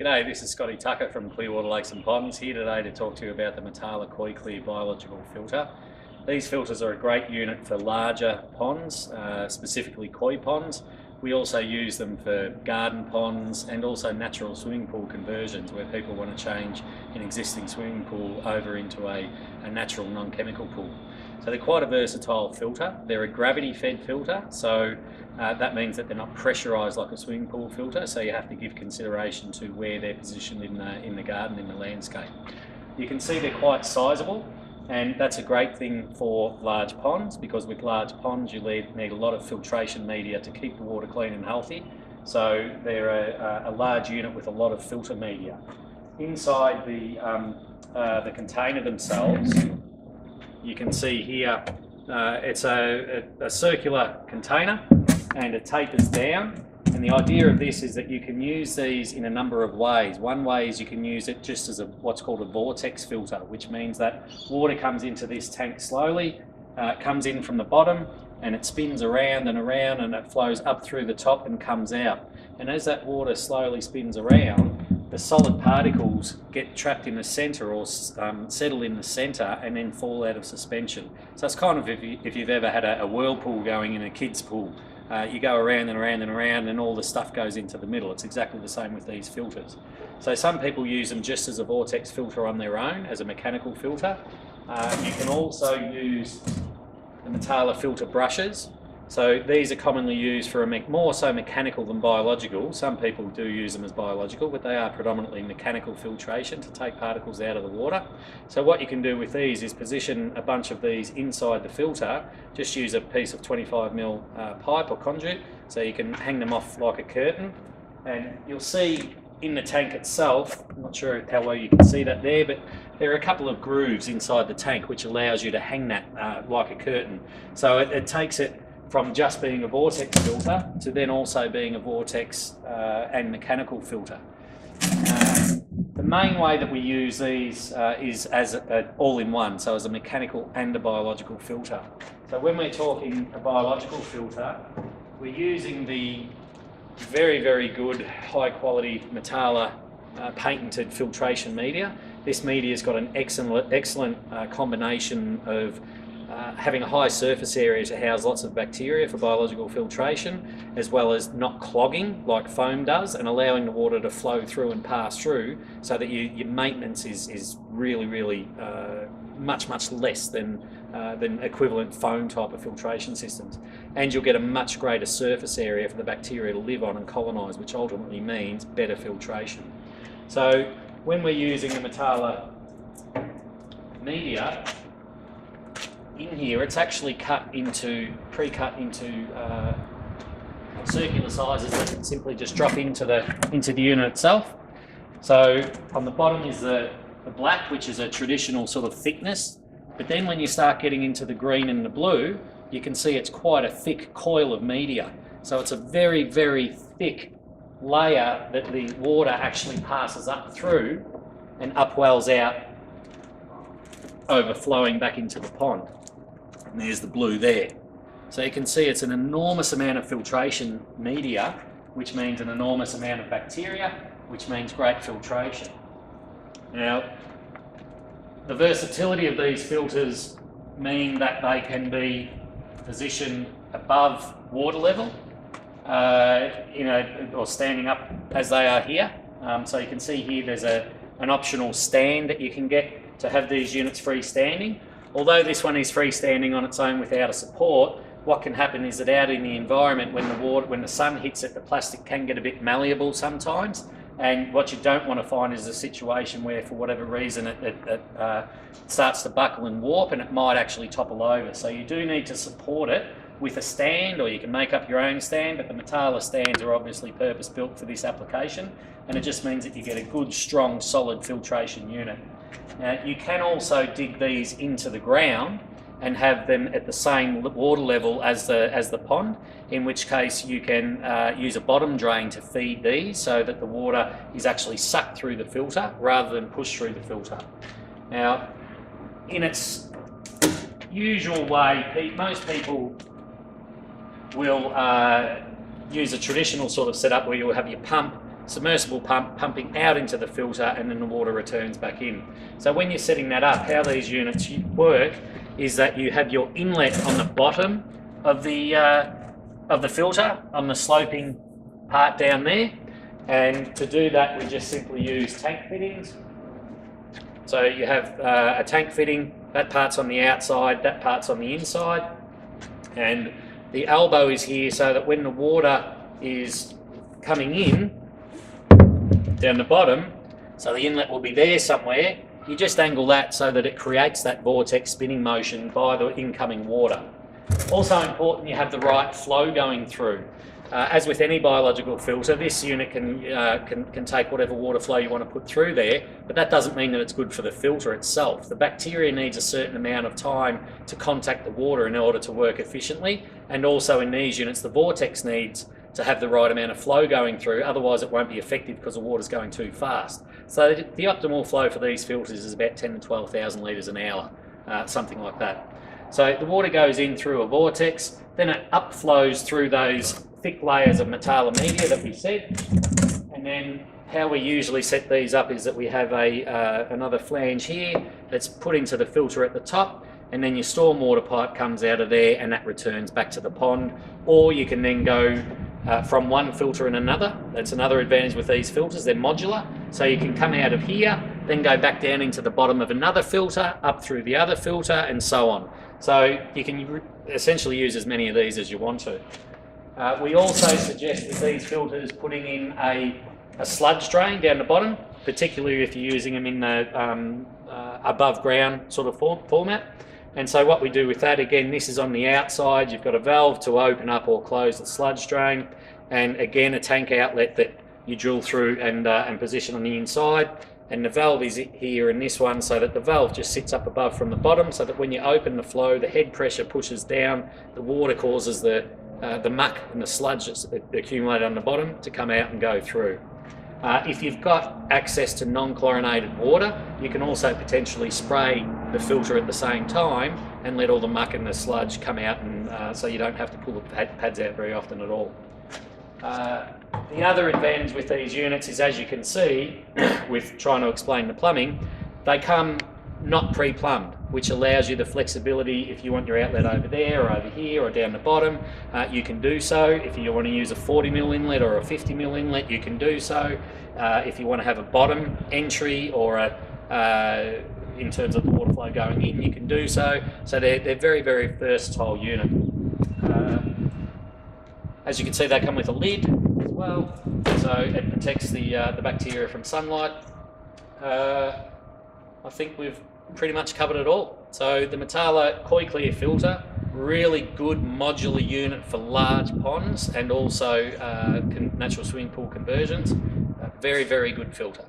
G'day, this is Scotty Tucker from Clearwater Lakes and Ponds, here today to talk to you about the Matala Koi Clear biological filter. These filters are a great unit for larger ponds, specifically koi ponds. We also use them for garden ponds and also natural swimming pool conversions where people want to change an existing swimming pool over into a natural non-chemical pool. So they're quite a versatile filter. They're a gravity-fed filter, so that means that they're not pressurised like a swimming pool filter, so you have to give consideration to where they're positioned in the garden, in the landscape. You can see they're quite sizable, and that's a great thing for large ponds, because with large ponds you need a lot of filtration media to keep the water clean and healthy. So they're a large unit with a lot of filter media. Inside the container themselves, you can see here it's a circular container and it tapers down, and the idea of this is that you can use these in a number of ways. One way is you can use it just as what's called a vortex filter, which means that water comes into this tank slowly, comes in from the bottom and it spins around and around and it flows up through the top and comes out. And as that water slowly spins around, the solid particles get trapped in the centre or settle in the centre and then fall out of suspension. So it's kind of if you've ever had a whirlpool going in a kid's pool. You go around and around and around and all the stuff goes into the middle. It's exactly the same with these filters. So some people use them just as a vortex filter on their own, as a mechanical filter. You can also use the Matala filter brushes. So these are commonly used for more so mechanical than biological. Some people do use them as biological, but they are predominantly mechanical filtration to take particles out of the water. So what you can do with these is position a bunch of these inside the filter. Just use a piece of 25mm pipe or conduit, so you can hang them off like a curtain. And you'll see in the tank itself, I'm not sure how well you can see that there, but there are a couple of grooves inside the tank which allows you to hang that like a curtain. So it takes it from just being a vortex filter to then also being a vortex and mechanical filter. The main way that we use these is as all-in-one, so as a mechanical and a biological filter. So when we're talking a biological filter, we're using the very, very good, high-quality Matala patented filtration media. This media has got an excellent combination of having a high surface area to house lots of bacteria for biological filtration, as well as not clogging like foam does, and allowing the water to flow through and pass through, so that your maintenance is really much less than equivalent foam type of filtration systems. And you'll get a much greater surface area for the bacteria to live on and colonise, which ultimately means better filtration. So when we're using the Matala media, in here it's actually pre-cut into circular sizes that simply just drop into the unit itself. So on the bottom is the black, which is a traditional sort of thickness, but then when you start getting into the green and the blue, you can see it's quite a thick coil of media. So it's a very, very thick layer that the water actually passes up through and upwells out, overflowing back into the pond. And there's the blue there. So you can see it's an enormous amount of filtration media, which means an enormous amount of bacteria, which means great filtration. Now, the versatility of these filters mean that they can be positioned above water level, or standing up as they are here. So you can see here there's an optional stand that you can get to have these units freestanding. Although this one is freestanding on its own without a support, what can happen is that out in the environment, when the sun hits it, the plastic can get a bit malleable sometimes. And what you don't want to find is a situation where, for whatever reason, it starts to buckle and warp, and it might actually topple over. So you do need to support it with a stand, or you can make up your own stand, but the Matala stands are obviously purpose-built for this application, and it just means that you get a good, strong, solid filtration unit. Now, you can also dig these into the ground and have them at the same water level as the pond, in which case you can use a bottom drain to feed these so that the water is actually sucked through the filter rather than pushed through the filter. Now, in its usual way, most people will use a traditional sort of setup where you'll have your pump submersible pump pumping out into the filter, and then the water returns back in. So when you're setting that up, how these units work is that you have your inlet on the bottom of the filter, on the sloping part down there, and to do that we just simply use tank fittings. So you have a tank fitting, that part's on the outside, that part's on the inside, and the elbow is here so that when the water is coming in down the bottom, so the inlet will be there somewhere, you just angle that so that it creates that vortex spinning motion by the incoming water. Also important, you have the right flow going through. As with any biological filter, this unit can take whatever water flow you want to put through there, but that doesn't mean that it's good for the filter itself. The bacteria needs a certain amount of time to contact the water in order to work efficiently, and also in these units the vortex needs to have the right amount of flow going through, otherwise it won't be effective because the water's going too fast. So the optimal flow for these filters is about 10 to 12,000 litres an hour, something like that. So the water goes in through a vortex, then it upflows through those thick layers of Matala media that we said, and then how we usually set these up is that we have another flange here that's put into the filter at the top, and then your stormwater pipe comes out of there and that returns back to the pond. Or you can then go from one filter and another. That's another advantage with these filters, they're modular, so you can come out of here, then go back down into the bottom of another filter, up through the other filter, and so on. So you can essentially use as many of these as you want to. We also suggest with these filters putting in a sludge drain down the bottom, particularly if you're using them in the above ground sort of format. And so what we do with that, again, this is on the outside, you've got a valve to open up or close the sludge drain, and again a tank outlet that you drill through and position on the inside. And the valve is here in this one, so that the valve just sits up above from the bottom, so that when you open the flow, the head pressure pushes down, the water causes the muck and the sludge that's accumulated on the bottom to come out and go through. If you've got access to non-chlorinated water, you can also potentially spray the filter at the same time and let all the muck and the sludge come out, and so you don't have to pull the pads out very often at all. The other advantage with these units is, as you can see, with trying to explain the plumbing, they come not pre-plumbed, which allows you the flexibility. If you want your outlet over there or over here or down the bottom, you can do so. If you want to use a 40mm inlet or a 50mm inlet, you can do so. If you want to have a bottom entry or in terms of the water flow going in, you can do so. So they're very, very versatile unit. As you can see, they come with a lid as well, so it protects the bacteria from sunlight. I think we've pretty much covered it all. So the Matala Koi Clear filter, really good modular unit for large ponds and also natural swimming pool conversions. Very, very good filter.